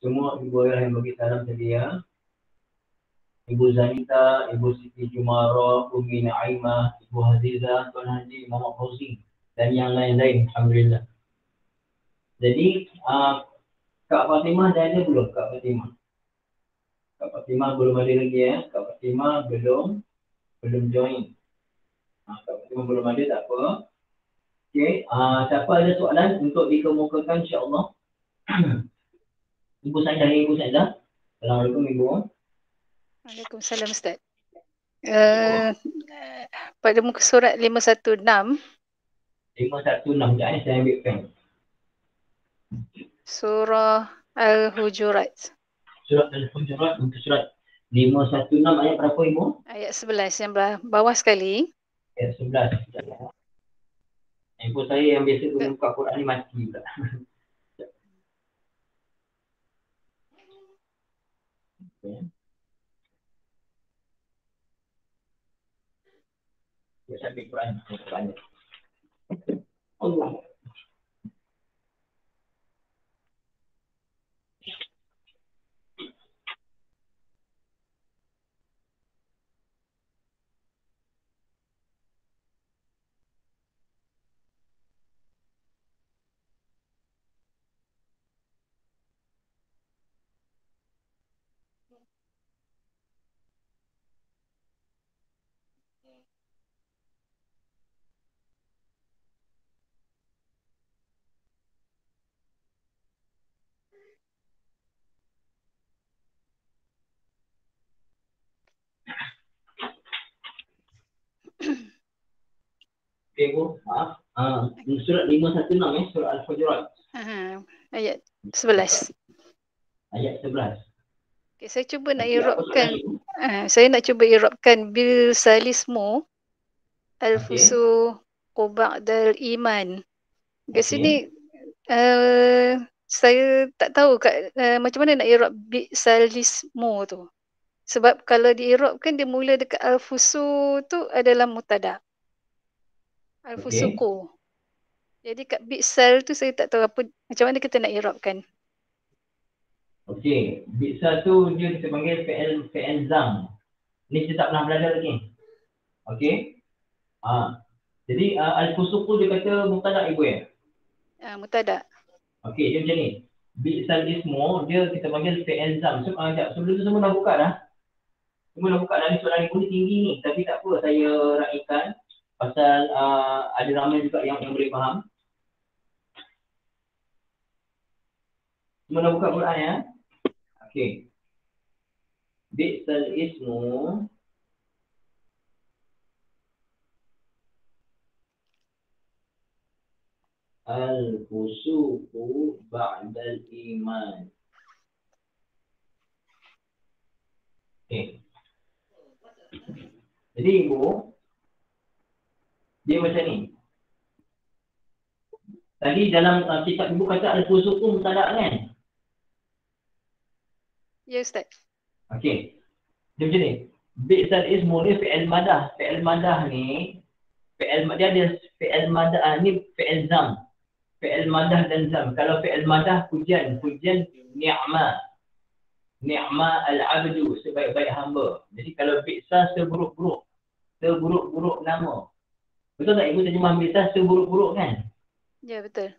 Semua Ibu Ayah yang bagi salam tadi ya. Ibu Zanita, Ibu Siti Jumarah, Umi Naimah, Ibu Hazizah, Tuan Haji Muhammad Fauzi dan yang lain-lain. Alhamdulillah. Jadi Kak Fatimah dah ada belum? Kak Fatimah belum ada lagi ya. Kak Fatimah belum join. Kak Fatimah belum ada, tak apa. Okey, siapa ada soalan untuk dikemukakan insya-Allah? Ibu Saidah. Assalamualaikum Ibu. Waalaikumsalam Ustaz. Pada muka surat 516. 516 sekejap saya ambil pen. Surah Al-Hujurat. Surat Al-Hujurat untuk surat 516 ayat berapa Ibu? Ayat 11 yang bawah sekali. Ayat 11. Ibu saya yang biasa guna buka Quran ni mati pula. Saya ambil Quran. Allah. Okey Bu, maaf. Surat 516 surat Al-Hujurat. Ayat 11. Ayat 11. Okay, saya cuba nak irabkan. Saya nak cuba irabkan bil salismu al-fusu ba'dal iman. Kat sini saya tak tahu macam mana nak irab bil salismu tu. Sebab kalau diirabkan dia mula dekat al-fusu tu adalah mutada. Al-fusuku. Jadi kat bi'sal tu saya tak tahu macam mana kita nak irabkan. Okey, bi'sal tu dia kita panggil fi'il zam. Ni kita tak pernah belajar lagi. Okey. Jadi al-fusuku dia kata mutada Ibu ya? Mutada. Okey, dia macam ni. Bi'sal ismu dia kita panggil fi'il zam. Sebelum tu semua dah buka dah. Semua dah buka dah, ni soalan Ibu ni tinggi ni. Tapi tak apa, saya raihkan. Pasal ada ramai juga yang boleh faham. Semua dah buka Quran ya? Okey. Bi'sal ismu al-fusuqu ba'dal iman. Okey. Jadi Ibu, dia macam ni. Tadi dalam kitab Ibu kata al-fusuqu mutada kan? Ya Ustaz. Okey. Dia macam ni. Bi'sal ismu ni fi'il madah. Fi'il madah ni dia ada fi'il madah ni fi'il zam. Fi'il madah dan zam. Kalau fi'il madah pujian ni'ma. Ni'ma al-abdu, sebaik-baik hamba. Jadi kalau bi'sal seburuk-buruk nama. Betul tak Ibu terjemah bi'sal seburuk-buruk kan? Ya betul.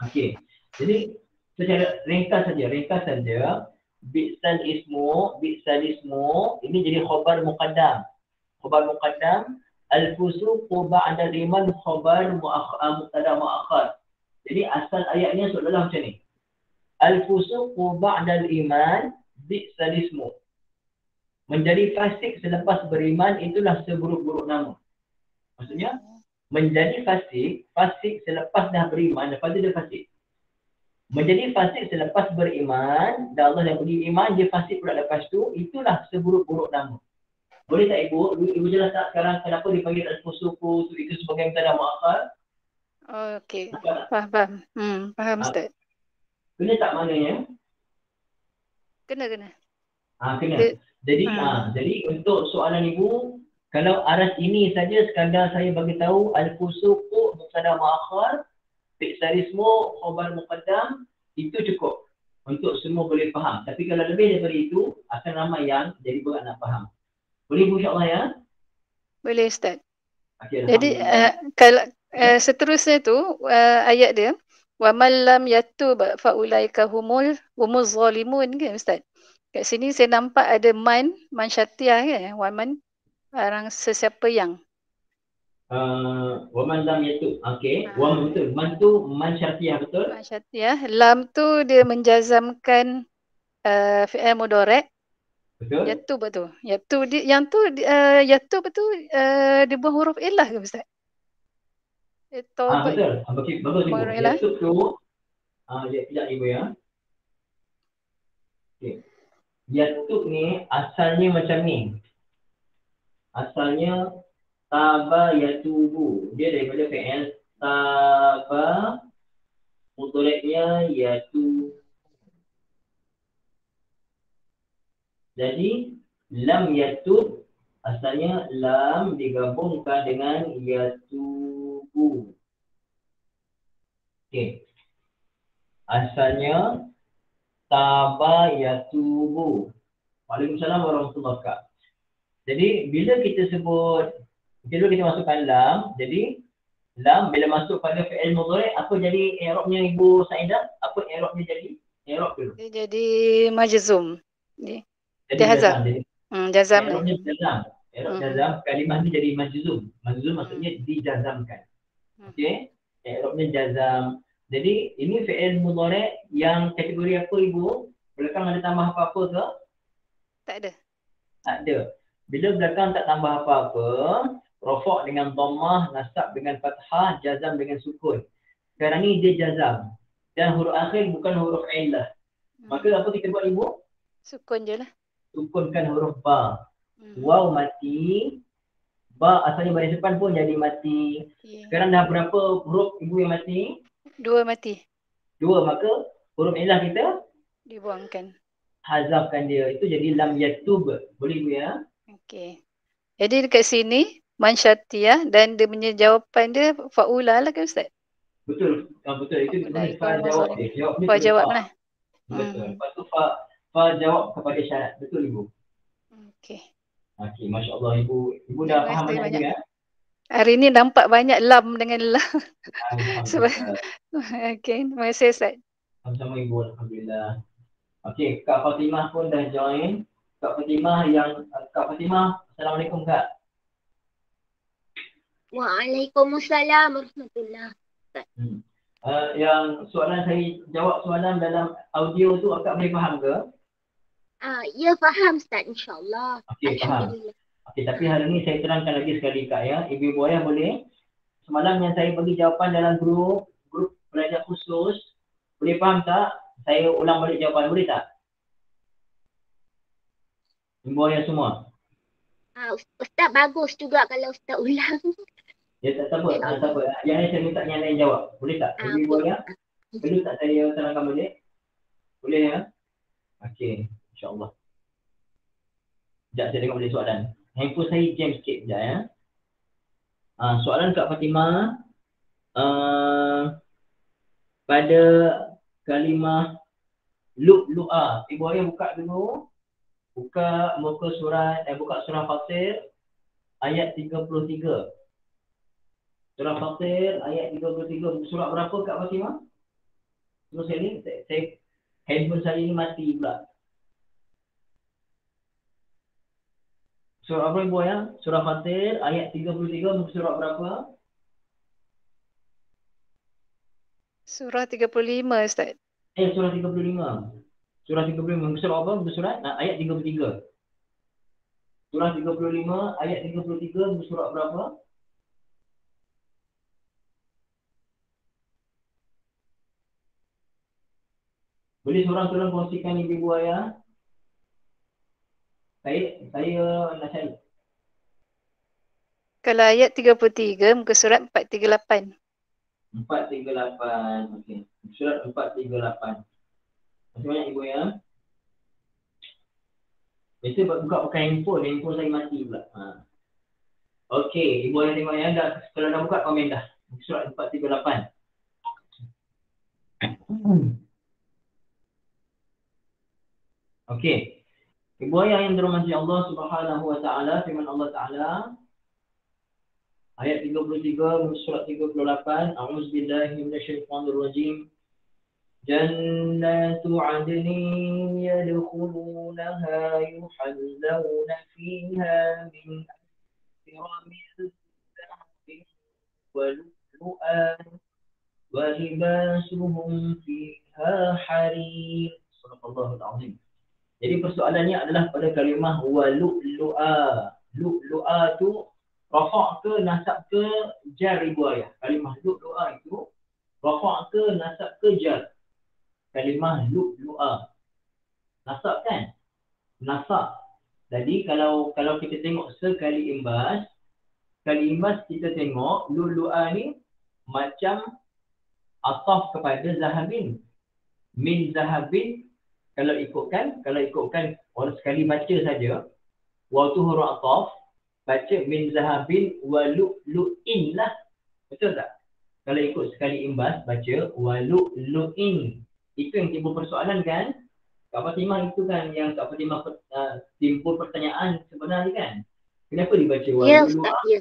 Okey. Jadi secara ringkas saja bi'sal ismu ini jadi khabar muqaddam. Al-fusuqu ba'da al-iman khabar muqaddam muakhar. Jadi asal ayatnya seolah-olah macam ni. Al-fusuqu ba'da al-iman bi'sal ismu. Menjadi fasik selepas beriman itulah seburuk-buruk nama. Maksudnya menjadi fasik selepas dah beriman, lepas tu dia fasik. Menjadi fasik selepas beriman, dan Allah yang beri iman, dia fasik pula lepas tu, itulah seburuk-buruk nama. Boleh tak Ibu jelas tak sekarang kenapa dipanggil al-fusuqu itu sebagai mutada muakhar? Okey. Faham. Faham Ustaz. Kena tak maknanya? Kena. Kena. Jadi untuk soalan Ibu, kalau aras ini saja sekadar saya bagi tahu al-fusuqu mutada muakhar, bi'sal ismu khabar muqaddam, itu cukup. untuk semua boleh faham. Tapi kalau lebih daripada itu, akan ramai yang jadi berat nak faham. Boleh Bu insyaAllah ya? Boleh Ustaz. Okay, Jadi Alhamdulillah. kalau seterusnya tu ayat dia wa man lam yatub fa ulaika humuz zalimun kan Ustaz. Kat sini saya nampak ada man syatiah kan. Wa man orang sesiapa yang. Waman lam yatub. Okay. Waman betul. Man tu man syartiyah betul? Man syatiah. Lam tu dia menjazamkan fi'il mudhari'. Betul? Yatub betul. Yatub yang tu yatub betul dia buang huruf ilah ke Ustaz? Taubat. Betul. Bagus Ibu. Yatub tu sekejap Ibu ya. Okay. Yatub ni asalnya macam ni. Asalnya taba yatubu. Dia daripada fi'il taba, mudhari'nya yatu. Jadi lam yatub asalnya lam digabungkan dengan yatubu. Okey. Asalnya taba yatubu. Waalaikumsalam warahmatullahi wabarakatuh. Jadi bila kita masukkan lam, jadi lam bila masuk pada fi'il mudhari' apa jadi i'rabnya Ibu Saidah? Apa i'rabnya jadi? I'rab dulu. Dia jadi majzum. Jadi jazam. Jazam i'rabnya jazam. I'rab jazam, kalimah ni jadi majzum. Majzum maksudnya dijazamkan. Okey? I'rabnya jazam. Jadi ini fi'il mudhari' yang kategori apa Ibu? Belakang ada tambah apa-apa ke? Tak ada. Tak ada. Bila belakang tak tambah apa-apa, rafa' dengan dhammah, nasab dengan fathah, jazam dengan sukun. Sekarang ni dia jazam. Dan huruf akhir bukan huruf illah. Maka apa kita buat Ibu? Sukun je lah. Sukunkan huruf ba. Waw mati. Ba asalnya baris depan pun jadi mati. Sekarang dah berapa huruf Ibu yang mati? 2 mati. 2, maka huruf illah kita? Dibuangkan. Hazafkan dia. Itu jadi lam yatub. Boleh Ibu ya? Okey. Jadi dekat sini man syatiah dan dia punya jawapan dia faula lah kan Ustaz? Betul. Betul. Itu Faula fa jawab dia. Jawabnya fa jawab lah. Betul. Lepas tu fa jawab kepada syarat. Betul Ibu? Okey. Okey, masya-Allah Ibu. Ibu dah faham banyak ya? Hari ni nampak banyak lam dengan lam. Alhamdulillah. Okey, terima kasih Ustaz. Sama-sama Ibu, alhamdulillah. Okey, Kak Fatimah pun dah join. Kak Fatimah, Assalamualaikum Kak. Waalaikumsalam warahmatullahi wabarakatuh. Yang soalan saya jawab soalan dalam audio tu Akak boleh faham ke? Ya faham Ustaz, insyaAllah. Okey, faham. Okey, tapi hari ni saya terangkan lagi sekali Kak ya. Ibu ayah boleh. Semalam yang saya bagi jawapan dalam grup belajar khusus, boleh faham tak? Saya ulang balik jawapan, boleh tak? Ibu ayah semua. Ustaz bagus juga kalau Ustaz ulang. Ya tak apa. Yang lain saya minta yang lain jawab. Boleh tak? Ibu ayah? Perlu tak saya terangkan balik? Boleh ya? Okey, insya-Allah. Sekejap saya tengok balik soalan. Handphone saya jam sikit sekejap ya. Soalan Kak Fatimah. Pada kalimah lu'a. Ibu ayah buka dulu. Buka surah Fatir ayat 33. Surah Fatir ayat 33. Surah berapa Kak Fatimah? Terus ini saya handphone saya ni mati pula. Surah apa Ibu ayah? Surah Fatir ayat 33. Muka surah berapa? Surah 35 Ustaz. Surah 35. Surah 35. Muka surah apa? Muka surah ayat 33. Surah 35 ayat 33. Muka surah berapa? Boleh seorang-seorang kongsikan ibu ayah? Saya nak cari. Kalau ayat 33, muka surat 438. 438. Okey. Surat 438. Masih banyak ibu ya. Biasa buka pakai handphone saya mati pula. Okey, ibu ayah tengok ya. Kalau dah buka komen dah. Surat 438. Okey. Ibu ayah yang dirahmati Allah Subhanahu wa taala, firman Allah taala ayat 33 surat 38, a'udzubillahi minasyaitonir rajim. جنات عدن يدخلونها يحلون فيها من أسرار ذهب ولؤلؤا ولباسهم فيها حرير. Subhanallahul azim. Jadi persoalannya adalah pada kalimah walu'lu'a. Lu'lu'a tu rafa' ke nasab ke jar ibu ayah. Kalimah lu'lu'a itu rafa' ke nasab ke jar. Kalimah lu'lu'a. Nasab kan? Nasab. Jadi kalau kita tengok sekali imbas kita tengok lu'lu'a ni macam ataf kepada zahabin. Min zahabin kalau ikutkan orang sekali baca saja waw tu huruf ataf, baca min zahabin wa lu'lu'in lah. Betul tak? Kalau ikut sekali imbas baca wa lu'lu'in. Itu yang timbul persoalan kan? Kak Fatimah itu kan yang Kak Fatimah timbul pertanyaan sebenarnya kan? Kenapa dibaca Ya walu'lu'a? Ustaz, ya.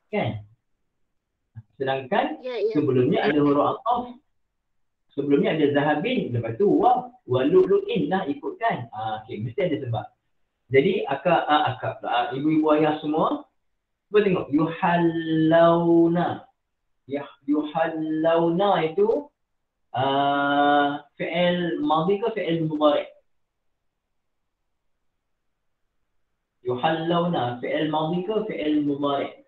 Kan? Sedangkan Ya. sebelumnya ada huruf ataf. Sebelumnya ada zahabin, lepas tu walu'lu'in lah ikutkan. Okey, mesti ada sebab. Jadi ibu-ibu ayah semua, cuba tengok yuhallawna. Yuhallawna itu fi'il madhi ke fi'il mudhari'? Yuhallawna fi'il madhi ke fi'il mudhari'?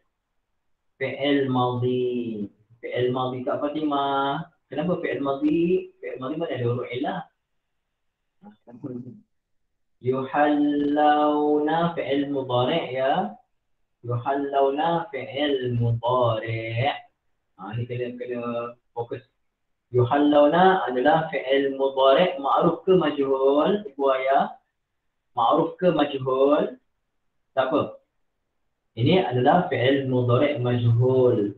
Fi'il madhi. Fi'il madhi Kak Fatimah. Kenapa fi'il madhi? Fi'il madhi mana ada huruf ilah. Yuhallawna fi'il mudhari' ya. Yuhallawna fi'il mudhari'. Ini kena fokus. Yuhallawna adalah fi'il mudhari' ma'ruf ke majhul? Ibu ayah, ma'ruf ke majhul? Tak apa. Ini adalah fi'il mudhari' majhul.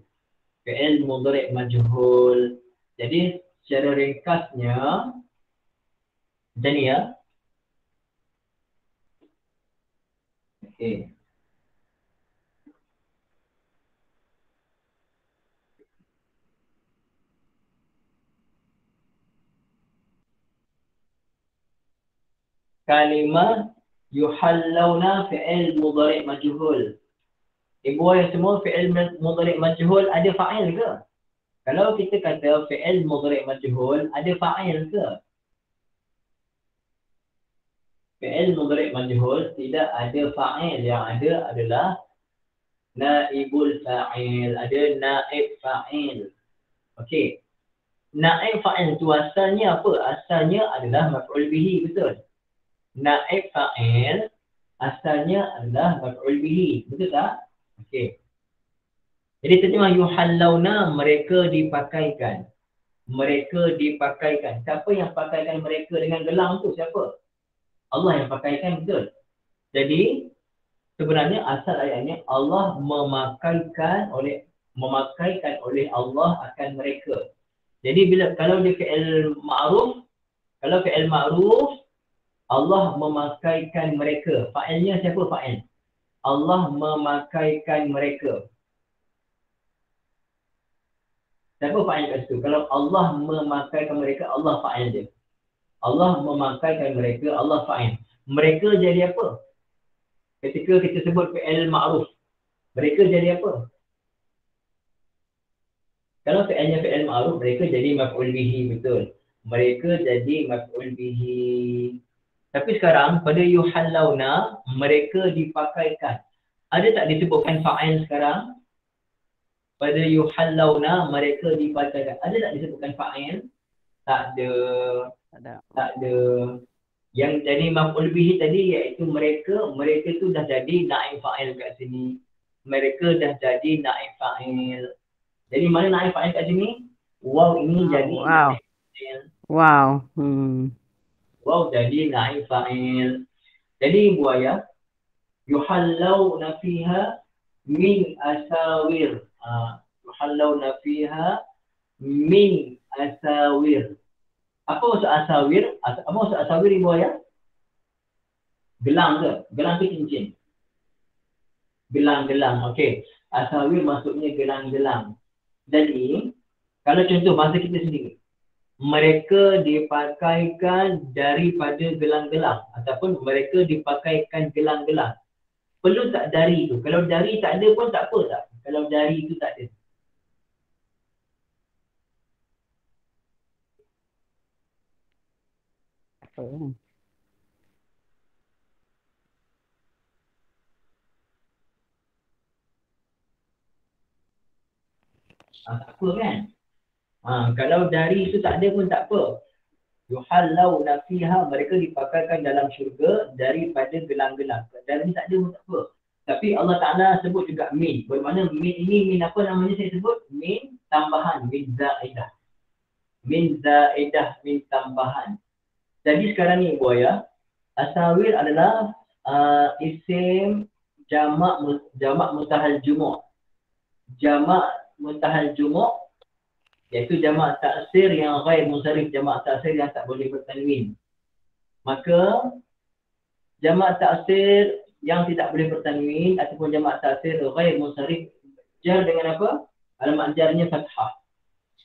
Fi'il mudhari' majhul. Jadi secara ringkasnya macam ni ya. Okey. Kalimah yuhallawna fi'il mudhari' majhul. Ibu ayah semua fi'il mudhari' majhul ada fa'il ke? Kalau kita kata fi'il mudhari' majhul ada fa'il ke? Fi'il mudhari' majhul tidak ada fa'il, yang ada adalah naibul fa'il, ada naib fa'il. Okey. Naib fa'il tu asalnya apa? Asalnya adalah maf'ul bihi, betul? Naib fa'il asalnya adalah maf'ul bihi, betul tak? Okey. Jadi terjemah yuhallawna, mereka dipakaikan. Mereka dipakaikan. Siapa yang pakaikan mereka dengan gelang tu? Siapa? Allah yang pakaikan, betul? Jadi sebenarnya asal ayatnya Allah memakaikan oleh Allah akan mereka. Jadi kalau dia fi'il ma'ruf, kalau fi'il ma'ruf Allah memakaikan mereka. Fa'ilnya siapa fa'il? Allah memakaikan mereka. Siapa fa'il kat situ? Kalau Allah memakaikan mereka, Allah fa'il dia. Allah memakaikan mereka, Allah fa'il. Mereka jadi apa? Ketika kita sebut fi'il ma'ruf, mereka jadi apa? Kalau fi'ilnya fi'il ma'ruf, mereka jadi maf'ul bihi, betul. Mereka jadi maf'ul bihi. Tapi sekarang pada yuhallawna, mereka dipakaikan. Ada tak disebutkan fa'il sekarang? Pada yuhallawna, mereka dipakaikan. Ada tak disebutkan fa'il? Tak ada. Tak ada. Yang jadi maf'ul bihi tadi iaitu mereka tu dah jadi naib fa'il kat sini. Mereka dah jadi naib fa'il. Jadi mana naib fa'il kat sini? Waw ini jadi naib fa'il. Wow. Waw jadi naib fa'il. Jadi ibu ayah, yuhallawna fiha min asawir. Yuhallawna fiha min asawir. Apa maksud asawir? Apa maksud asawir ibu ayah? Gelang ke? Gelang ke cincin? Gelang-gelang. Okey. Asawir maksudnya gelang-gelang. Jadi, kalau contoh bahasa kita sendiri, mereka dipakaikan daripada gelang-gelang ataupun mereka dipakaikan gelang-gelang. Perlu tak dari tu? Kalau dari tak ada pun tak apa tak? Kalau dari tu tak ada. Apa kan? Tak apa kan? Kalau dari tu tak ada pun tak apa. Yuhallawna fiha, mereka dipakaikan dalam syurga daripada gelang-gelang. Dari tak ada pun tak apa. Tapi Allah Ta'ala sebut juga min. Bermakna min ini, min apa namanya saya sebut? Min tambahan, min za'idah. Min za'idah, min tambahan. Jadi sekarang ni buaya, asawir adalah isim jamak mutahal jumu'. Jamak mutahal jumu' iaitu jamak taksir yang ghair munsharif, jamak taksir yang tak boleh bertanwin. Maka jamak taksir yang tidak boleh bertanwin ataupun jamak taksir ghair munsharif jar dengan apa? Alamat jarnya fathah.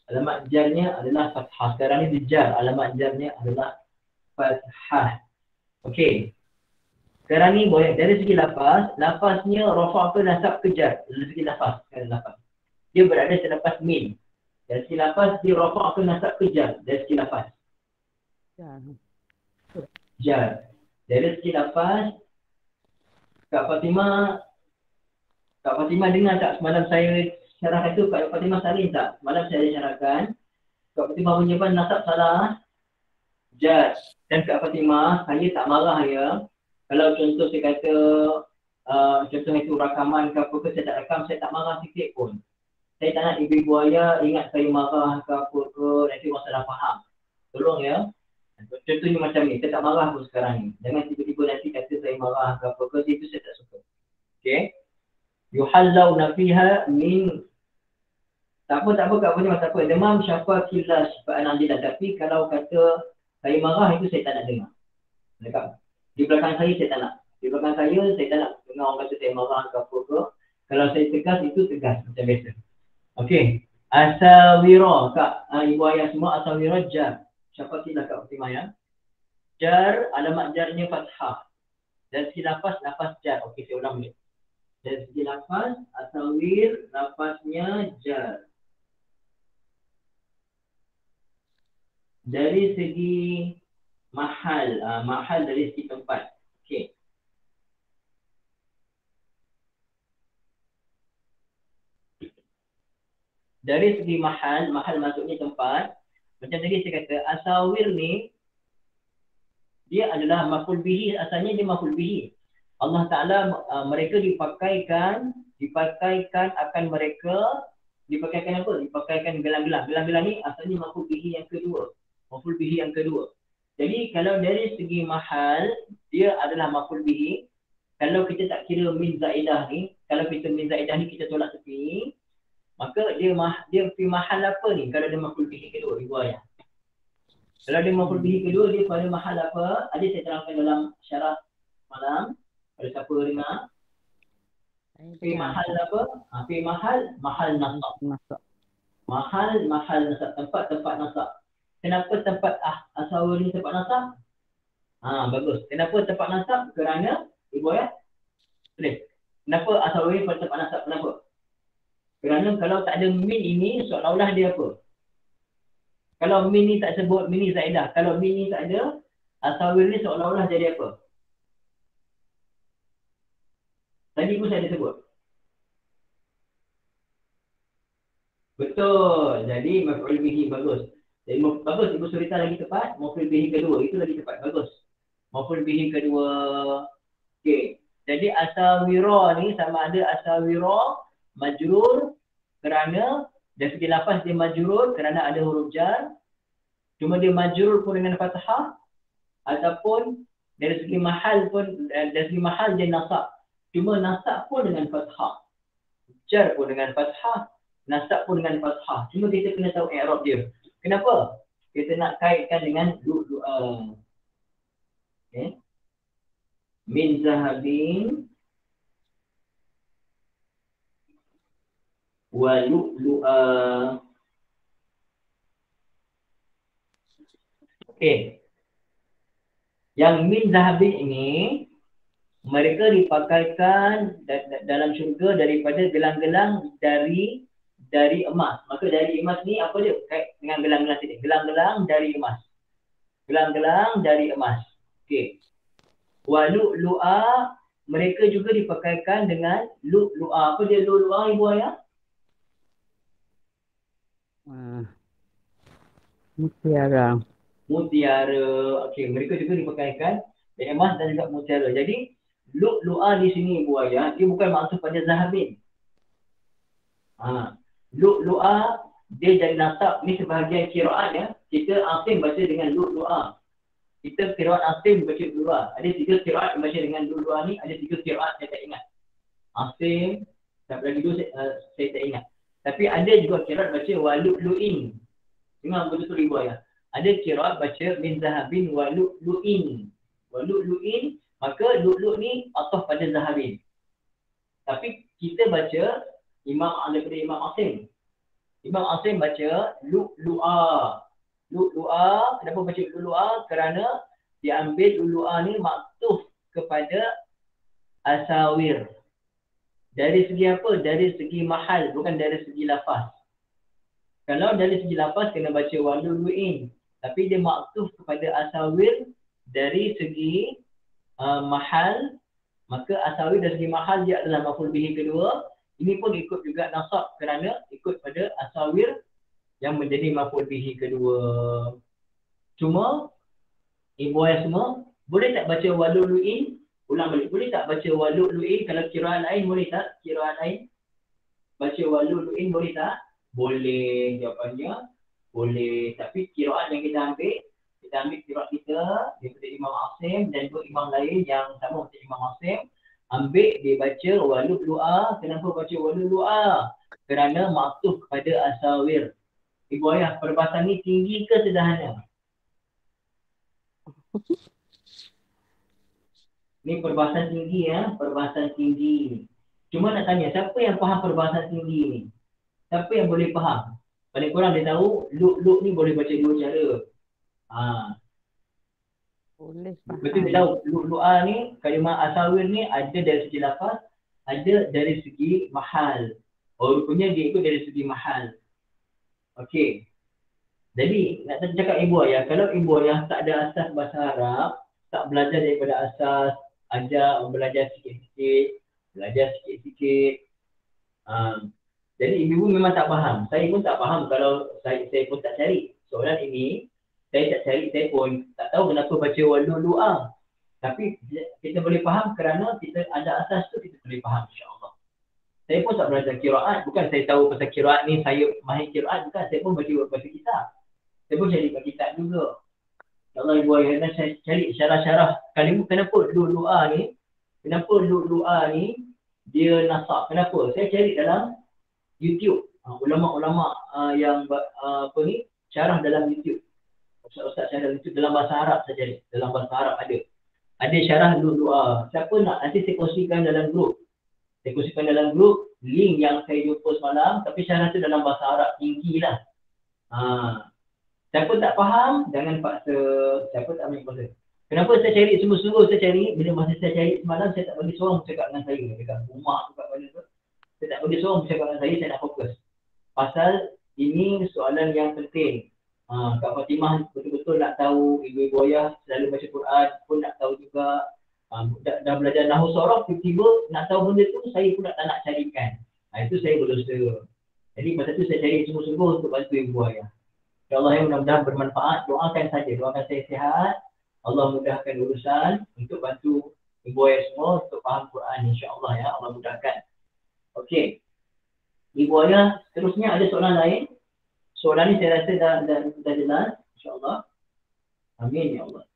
Alamat jarnya adalah fathah. Sekarang ni dijar, alamat jarnya adalah fathah. Okey. Sekarang ni boleh dari segi lafaz, lafaznya rafa' apa nasab ke jar? Dari segi lafaz, lafaz. Dia berada selepas min. Dari segi lafaz dia rafa' ke nasab ke jar? Dari segi lafaz. Jar. Dari segi lafaz, Kak Fatimah dengar tak semalam saya syarahkan tu? Kak Fatimah salin tak? Semalam saya syarahkan. Kak Fatimah menyebut nasab salah. Jar. Dan Kak Fatimah, saya tak marah ya. Kalau contoh saya kata, contoh itu rakaman ke apa ke, saya tak rakam, saya tak marah sikit pun. Saya tak nak ibu buaya ingat saya marah ke apa ke, nanti masalah faham. Tolong ya. Contohnya macam ni, saya tak marah pun sekarang ni. Jangan tiba-tiba nanti kata saya marah ke apa ke, itu saya tak suka. Okay. Yuhallawna fiha min, tak apa Kak Fatimah, tak apa. Demam syafa killah syifa'an adilah. Tapi kalau kata saya marah, itu saya tak nak dengar. Dekat. Di belakang saya tak nak. Di belakang saya tak nak dengar orang kata saya marah ke apa ke. Kalau saya tegas, itu tegas macam biasa. Okey. Asawira, Kak, ibu ayah semua, asawira jar. Syafatilah Kak Fatimah ya. Jar, alamat jarnya fathah. Dari segi lafaz jar. Okey, saya ulang balik. Dari segi lafaz, asawir, lafaznya jar. Dari segi mahal, mahal dari segi tempat. Okey. Dari segi mahal maksudnya tempat. Macam tadi saya kata, asawir ni dia adalah maf'ul bihi, asalnya dia maf'ul bihi. Allah Ta'ala mereka dipakaikan akan mereka, dipakaikan apa? Dipakaikan gelang-gelang. Gelang-gelang ni asalnya maf'ul bihi yang kedua. Maf'ul bihi yang kedua. Jadi kalau dari segi mahal, dia adalah maf'ul bihi. Kalau kita tak kira min zaidah ni, kalau kita min zaidah ni kita tolak tepi, maka dia fi mahal apa ni? Kalau dia maf'ul bihi kedua, ibu ayah. Kalau dia maf'ul bihi kedua, dia pada mahal apa? Ada saya terangkan dalam syarah malam. Ada siapa dengar? Fi mahal apa? Fi mahal nasab. Mahal nasab, tempat nasab. Kenapa tempat asawir ni tempat nasab? Bagus. Kenapa tempat nasab? Kerana ibu ayah tulis. Kenapa asawir ni tempat nasab? Kenapa? Kerana kalau tak ada min ini, seolah-olah dia apa? Kalau min ni tak sebut, min ni zaidah. Kalau min ni tak ada, asawir ni seolah-olah jadi apa? Tadi pun saya ada sebut. Betul. Jadi maf'ul bihi bagus. Jadi bagus, Ibu Surita lagi tepat. Maf'ul bihi kedua, itu lagi tepat. Bagus. Maf'ul bihi kedua. Okey. Jadi asawira ni sama ada asawira majrur kerana dari segi lafaz dia majrur kerana ada huruf jar. Cuma dia majrur pun dengan fathah ataupun dari segi mahal pun, dari segi mahal dia nasab. Cuma nasab pun dengan fathah. Jar pun dengan fathah, nasab pun dengan fathah. Cuma kita kena tahu i'rab dia. Kenapa? Kita nak kaitkan dengan okay. min zahabin wa lu'lu'a. Okey. Yang min zahabin ini mereka dipakaikan dalam syurga daripada gelang-gelang dari emas. Maka dari emas ni apa dia? Kait dengan gelang-gelang tadi. Gelang-gelang dari emas. Gelang-gelang dari emas. Okey. Wa lu'lu'a, mereka juga dipakaikan dengan lu'lu'a. Apa dia lu'lu'a, Ibu Ayah? Mutiara. Mutiara. Okey, mereka juga dipakaikan dengan emas dan juga mutiara. Jadi lu'lu'a di sini Ibu Ayah, dia bukan maksud pada zahabin. Lu'lu'a dia jadi nasab, ni sebahagian qiraat ya. Kita Asim baca dengan lu'lu'a. Kita qiraat Asim baca lu'lu'a. Ada 3 qiraat baca dengan lu'lu'a ni, ada 3 qiraat saya tak ingat. Asim, tak lagi 2 saya tak ingat. Tapi ada juga qiraat baca wa lu'lu'in. Dengar betul-betul Ibu Ayah. Ada qiraat baca min zahabin wa lu'lu'in. Wa lu'lu'in, maka lu'lu' ni ataf pada zahabin. Tapi kita baca daripada Imam Asim. Imam Asim baca lu'lu'a. Lu'lu'a, kenapa baca lu'lu'a? Kerana diambil lu'lu'a ni maktuf kepada asawir. Dari segi apa? Dari segi mahal, bukan dari segi lafaz. Kalau dari segi lafaz kena baca wa lu'lu'in. Tapi dia maktuf kepada asawir dari segi mahal. Maka asawir dari segi mahal dia adalah maf'ul bihi kedua. Ini pun ikut juga nasab kerana ikut pada asawir yang menjadi maf'ul bihi kedua. Cuma Ibu Ayah semua boleh tak baca wa lu'lu'in? Ulang balik. Boleh tak baca wa lu'lu'in? Kalau qiraat lain boleh tak? Qiraat lain baca wa lu'lu'in boleh tak? Boleh. Jawapannya boleh. Tapi qiraat yang kita ambil qiraat kita daripada Imam Asim dan dua imam lain yang sama macam Imam Asim, ambil dia baca wa lu'lu'a. Kenapa baca wa lu'lu'a? Kerana maktuf kepada asawir. Ibu Ayah, perbahasan ni tinggi ke sederhana? Ni perbahasan tinggi ya, perbahasan tinggi. Cuma nak tanya, siapa yang faham perbahasan tinggi ni? Siapa yang boleh faham? Paling kurang dia tahu lu' ni boleh baca dua cara. Boleh faham. Betul dia tahu lu'lu'a ni, kalimah asawir ni ada dari segi lafaz, ada dari segi mahal. Oh, rupanya dia ikut dari segi mahal. Okey. Jadi nak cakap Ibu Ayah, kalau Ibu Ayah tak ada asas bahasa Arab, tak belajar daripada asas, belajar sikit-sikit, jadi ibu memang tak faham. Saya pun tak faham kalau saya pun tak cari. Soalan ini saya tak cari, saya pun tak tahu kenapa baca wa lu'lu'a. Tapi kita boleh faham kerana kita ada asas tu, kita boleh faham insya-Allah. Saya pun tak belajar qiraat, bukan saya tahu pasal qiraat ni, saya mahir qiraat, bukan. Saya pun baca kitab. Saya pun cari kitab juga. Allah Ibu Ayah, saya cari syarah-syarah kalimah kenapa lu'lu'a ni, dia nasab. Kenapa? Saya cari dalam YouTube. Ulama-ulama yang syarah dalam YouTube. Ustaz-ustaz syarah dalam YouTube dalam bahasa Arab saya cari. Dalam bahasa Arab ada. Ada syarah lu'lu'a. Siapa nak, nanti saya kongsikan dalam grup. Link yang saya jumpa semalam, tapi syarah tu dalam bahasa Arab tinggilah. Siapa tak faham, jangan paksa. Siapa tak ambil paksa. Kenapa saya cari sungguh-sungguh, saya cari, bila masa saya cari semalam, saya tak bagi seorang bercakap dengan saya. Dekat rumah, dekat mana tu. Saya tak bagi seorang bercakap dengan saya nak fokus. Pasal ini soalan yang penting. Kak Fatimah betul-betul nak tahu, Ibu Ayah selalu baca Quran pun nak tahu juga. Dah belajar Nahwu Sorof, tiba-tiba nak tahu benda tu, saya pun tak nak carikan. Itu saya berdosa. Jadi masa tu saya cari sungguh-sungguh untuk bantu Ibu Ayah. InsyaAllah yang mudah-mudahan bermanfaat. Doakan saja, doakan saya sihat. Allah mudahkan urusan untuk bantu Ibu Ayah semua untuk faham Quran insya-Allah ya. Allah mudahkan. Okey. Ibu Ayah, seterusnya ada soalan lain? Soalan ni saya rasa dah jelas insya-Allah. Amin ya Allah.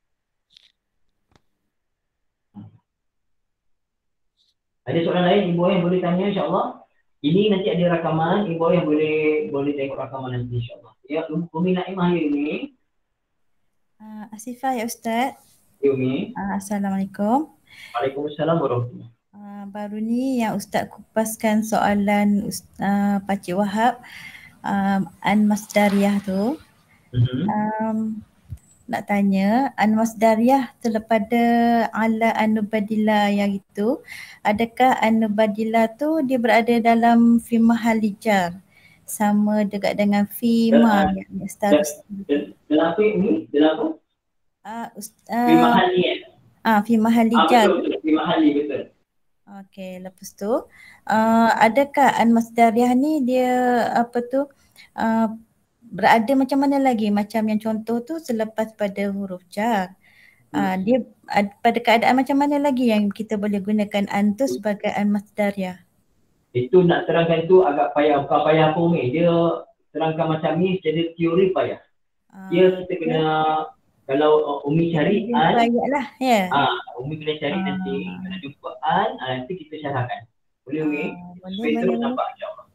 Ada soalan lain Ibu Ayah boleh tanya insya-Allah. Ini nanti ada rakaman, Ibu Ayah boleh tengok rakaman nanti insya-Allah. Ya, Umi Naimah hari ini. Asifah ya Ustaz. Ya Umi. Assalamualaikum. Waalaikumsalam warahmatullahi. Baru ni yang Ustaz kupaskan soalan Pakcik Wahab An-Masdariyah tu. Nak tanya, An-Masdariyah terlepada ala An-Nubadillah yang itu, adakah An-Nubadillah tu dia berada dalam fi mahali jar sama dekat dengan fi ma yang seterusnya? Dalam apa ni? Dalam apa? Fi mahali fi mahali jar. Betul, fi mahali, betul. Okey, lepas tu adakah An-Masdariyah ni dia berada macam mana lagi? Macam yang contoh tu selepas pada huruf jar. Dia pada keadaan macam mana lagi yang kita boleh gunakan an tu sebagai An-Masdariyah? Itu nak terangkan tu agak payah, bukan payah pun ni. Dia terangkan macam ni secara teori payah. Dia kita kena, kalau Umi cari an, lah, ya. Umi kena cari nanti, kalau jumpa an, nanti kita syarahkan. Boleh Umi? Supaya terus nampak insyaAllah.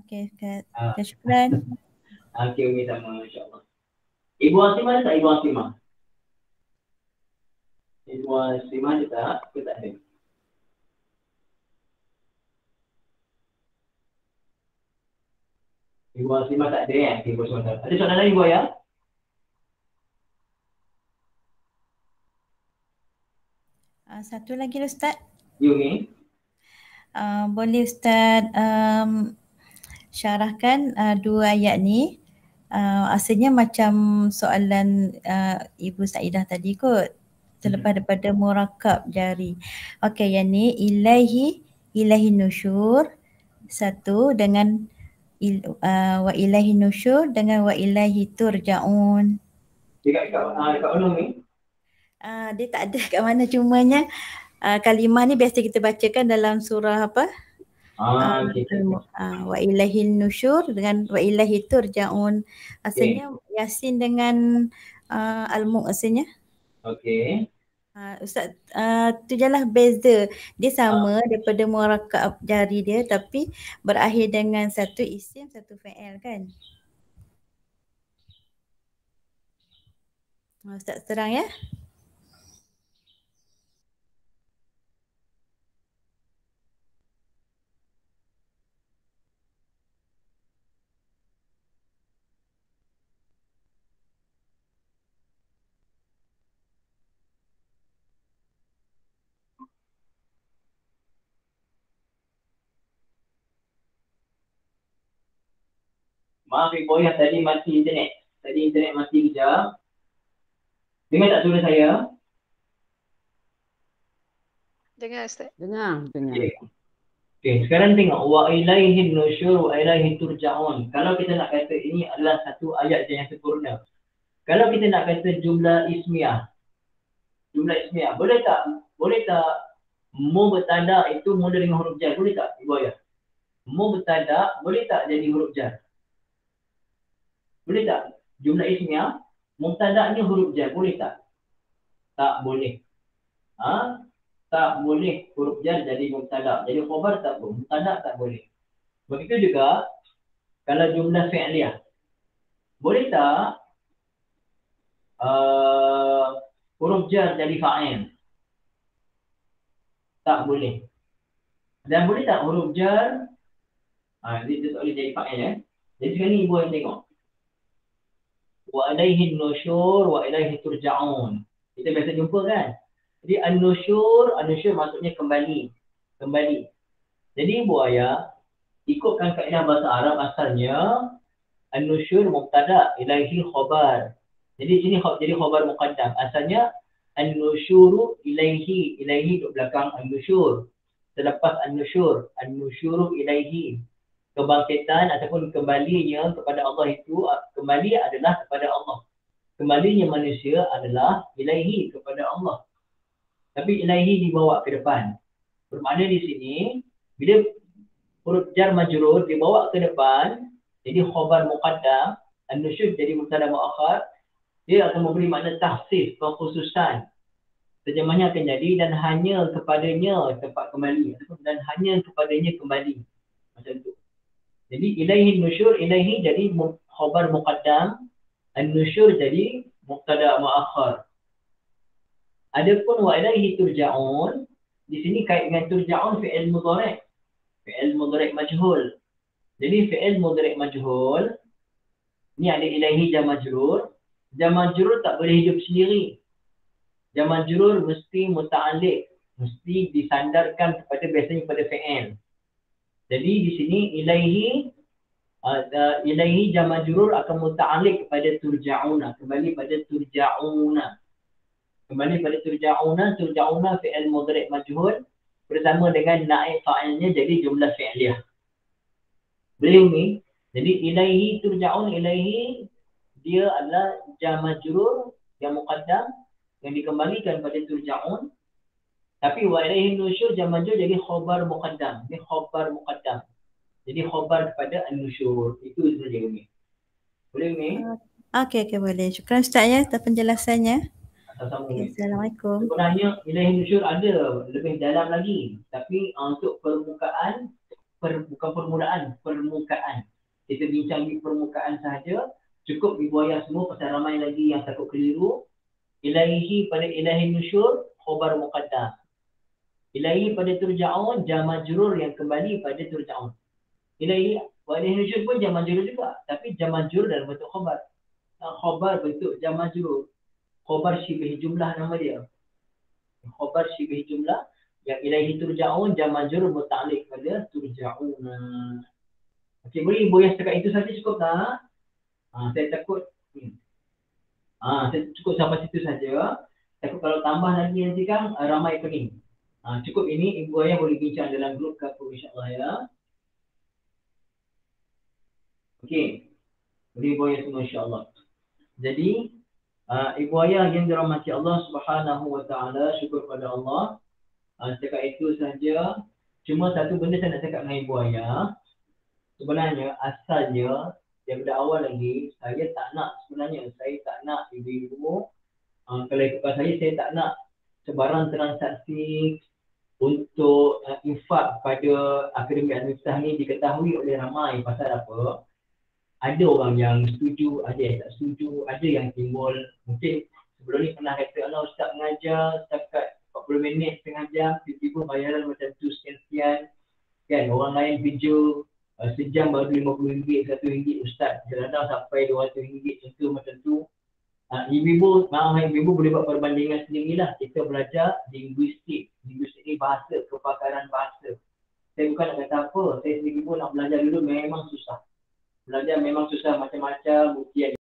Okey, Ustaz. Syukran. Okey Umi, sama insyaAllah. Ibu Asimah ada tak Ibu Asimah? Ibu Asimah ada tak? Ke tak ada? Ibu Asimah tak ada kan? Okay, Ibu Asimah tak ada. Ada soalan lain Ibu Ayah? Satu lagi Ustaz. You Umi? Boleh Ustaz syarahkan dua ayat ni. Asalnya macam soalan Ibu Saidah tadi kot, terlepas daripada murakab jari. Okey, yang ni ilahi nusyur satu dengan wa ilahi nusyur dengan wa ilahi turja'un. Dekat mana ni? Dia tak ada kat mana, cumanya kalimah ni biasa kita bacakan dalam surah apa? Wa ilahi nusyur dengan wa ilahi turja'un. Asalnya Yasin dengan Al-Mulk asalnya. Okey. Ustaz, tu jelah beza. Dia sama daripada murakab jari dia, tapi berakhir dengan satu isim, satu fi'il kan? Ustaz terang ya? Maaf Ibu Ayah, tadi mati internet. Tadi internet mati kejap. Dengar tak suara saya? Dengar Ustaz. Dengar. Okay, sekarang tengok. Wa ilaihin nusyur wa ilaihi turja'un. Kalau kita nak kata ini adalah satu ayat yang sempurna. Kalau kita nak kata jumlah ismiyah. Boleh tak mu bertanda itu mula dengan huruf jar? Boleh tak Ibu Ayah? Mu bertanda boleh tak jadi huruf jar? Boleh tak? Jumlah ismiyah, mubtada'nya huruf jar, boleh tak? Tak boleh. Tak boleh huruf jar jadi mubtada'. Jadi khabar tak boleh, mubtada' tak boleh. Begitu juga kalau jumlah fi'liyah. Boleh tak huruf jar jadi fa'il? Tak boleh. Dan boleh tak huruf jar dia tak boleh jadi fa'il Jadi sekarang ni Ibu yang tengok. Wa alaihi nusyur wa ilaihi turja'un. Kita biasa jumpa kan? Jadi an-nusyur maksudnya kembali. Jadi Ibu Ayah, ikutkan kaedah bahasa Arab asalnya an-nusyur mubtada', ilaihi khabar. Jadi sini jadi khabar muqaddam. Asalnya an-nusyuru ilaihi duduk belakang an-nusyur. Selepas an-nusyuru ilaihi. Kebangkitan ataupun kembalinya kepada Allah itu, kembali adalah kepada Allah. Kembalinya manusia adalah ilaihi, kepada Allah. Tapi ilaihi dibawa ke depan. Bermakna di sini, bila huruf jar majrur dibawa ke depan, jadi khabar muqaddam, an-nusyur jadi mubtada muakhar, dia akan memberi makna takhsis, kekhususan. Terjemahnya akan jadi dan hanya kepadanya tempat kembali, dan hanya kepadanya kembali. Macam tu. Jadi ilaihi nusyur, ilaihi jadi khabar muqaddam, an-nusyur jadi mubtada muakhar. Adapun wa ilaihi turja'un, di sini kait dengan turja'un fi'il mudhari'. Fi'il mudhari' majhul. Jadi fi'il mudhari' majhul ni ada ilaihi jar majrur. Jar majrur tak boleh hidup sendiri. Jar majrur mesti muta'alliq, mesti disandarkan kepada biasanya pada fi'il. Jadi di sini ilaihi jar majrur akan muta'alliq kepada turja'una, kembali pada turja'una. Kembali pada turja'una fi'il mudhari' majhul bersama dengan naib fa'ilnya jadi jumlah fi'liyah. Boleh ni? Jadi ilaihi turja'un, ilaihi dia adalah jar majrur yang muqaddam yang dikembalikan pada turja'un. Tapi wa ilaihi nusyur jar majrur jadi khabar muqaddam. Ini khabar muqaddam. Jadi khabar kepada an-nusyur. Itu saja ni. Boleh ni? Okey, boleh. Syukran Ustaz ya atas penjelasannya. Okay, Assalamualaikum. Sebenarnya ilaihi nusyur ada lebih dalam lagi. Tapi untuk permukaan, bukan permukaan. Kita bincang di permukaan sahaja. Cukup dibuaya semua pasal ramai lagi yang takut keliru. Ilaihi pada ilaihi nusyur, khabar muqaddam. Ilaihi pada turja'un, jar majrur yang kembali pada turja'un. Ilaihi wa ilaihi nusyur pun jar majrur juga. Tapi jar majrur dalam bentuk khabar. Khabar bentuk jar majrur. Khabar syibih jumlah nama dia. Khabar syibih jumlah yang ilaihi turja'un jar majrur muta'alliq pada turja'una. Okey, boleh ibu yang setakat itu saja cukup tak? Saya takut saya cukup sampai situ saja. Takut kalau tambah lagi nanti kan ramai pening. Cukup ini ibu ayah boleh bincang dalam grup kapur insya-Allah ya. Okey. Boleh ibu ayah semua insya-Allah. Jadi ibu ayah yang dirahmati Allah Subhanahu wa taala, syukur pada Allah. Setakat itu saja. Cuma satu benda saya nak cakap dengan ibu ayah. Sebenarnya asalnya daripada awal lagi saya tak nak ibu-ibu kalau ikutkan saya tak nak sebarang transaksi untuk infak pada akademi Al-Miftah ni diketahui oleh ramai. Pasal apa? Ada orang yang setuju, ada yang tak setuju, ada yang timbul mungkin sebelum ni pernah kata Allah Ustaz mengajar setakat 40 minit, setengah jam, tiba-tiba bayaran macam tu sekian-sekian kan. Orang lain video sejam baru RM50, RM1 Ustaz. Kadang-kadang sampai RM200 contoh macam tu. Ibu-ibu boleh buat perbandingan sendirilah. Kita belajar linguistik. Linguistik ni bahasa, kepakaran bahasa. Saya bukan nak kata apa. Saya sendiri pun nak belajar dulu memang susah. Belajar memang susah macam-macam. Ujian